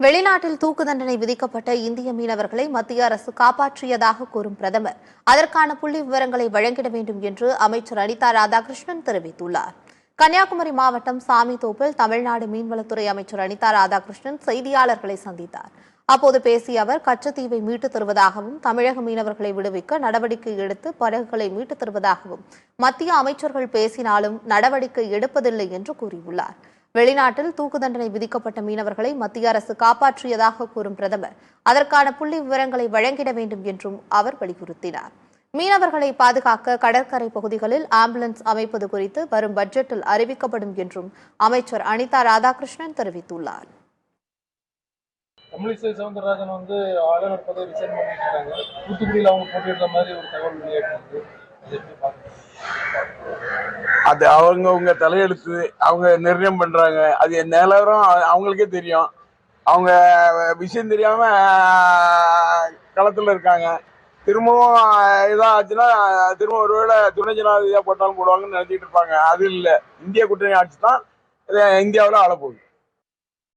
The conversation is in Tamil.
வெளிநாட்டில் தூக்கு தண்டனை விதிக்கப்பட்ட இந்திய மீனவர்களை மத்திய அரசு காப்பாற்றியதாக கூறும் பிரதமர் அதற்கான புள்ளி விவரங்களை வழங்கிட வேண்டும் என்று அமைச்சர் அனிதா ராதாகிருஷ்ணன் தெரிவித்துள்ளார். கன்னியாகுமரி மாவட்டம் சாமித்தோப்பில் தமிழ்நாடு மீன்வளத்துறை அமைச்சர் அனிதா ராதாகிருஷ்ணன் செய்தியாளர்களை சந்தித்தார். அப்போது பேசிய அவர் கச்சத்தீவை மீட்டுத் தருவதாகவும் தமிழக மீனவர்களை விடுவிக்க நடவடிக்கை எடுத்து படகுகளை மீட்டுத் தருவதாகவும் மத்திய அமைச்சர்கள் பேசினாலும் நடவடிக்கை எடுப்பதில்லை என்று கூறியுள்ளார். வெளிநாட்டில் தூக்கு தண்டனை விதிக்கப்பட்ட மீனவர்களை மத்திய அரசு காப்பாற்றியதாக கூறும் பிரதமர் அதற்கான புள்ளி விவரங்களை வழங்கிட வேண்டும் என்றும் அவர் வலியுறுத்தினார். மீனவர்களை பாதுகாக்க கடற்கரை பகுதிகளில் ஆம்புலன்ஸ் அமைப்பது குறித்து வரும் பட்ஜெட்டில் அறிவிக்கப்படும் என்றும் அமைச்சர் அனிதா ராதாகிருஷ்ணன் தெரிவித்துள்ளார். தமிழிசை சவுந்தரராஜன் ஆளுநர் பதவி ரிசைன் பண்ணிட்டு இருக்காங்க. தூத்துக்குடியில் அவங்க போட்டியிடுற மாதிரி ஒரு தகவல் வெளியாகிருக்கு. அது அவங்க தலையெழுத்து, அவங்க நிர்ணயம் பண்றாங்க. அது நிலவரம் அவங்களுக்கே தெரியும். அவங்க விஷயம் தெரியாம களத்துல இருக்காங்க. திரும்பவும் இதாச்சுன்னா திரும்ப ஒருவேளை துணை ஜனாதிபதியா போட்டாலும் போடுவாங்கன்னு நினைச்சிட்டு இருப்பாங்க. அது இல்லை, இந்திய கூட்டணி ஆட்சி தான் இந்தியாவில் ஆளப்போகுது.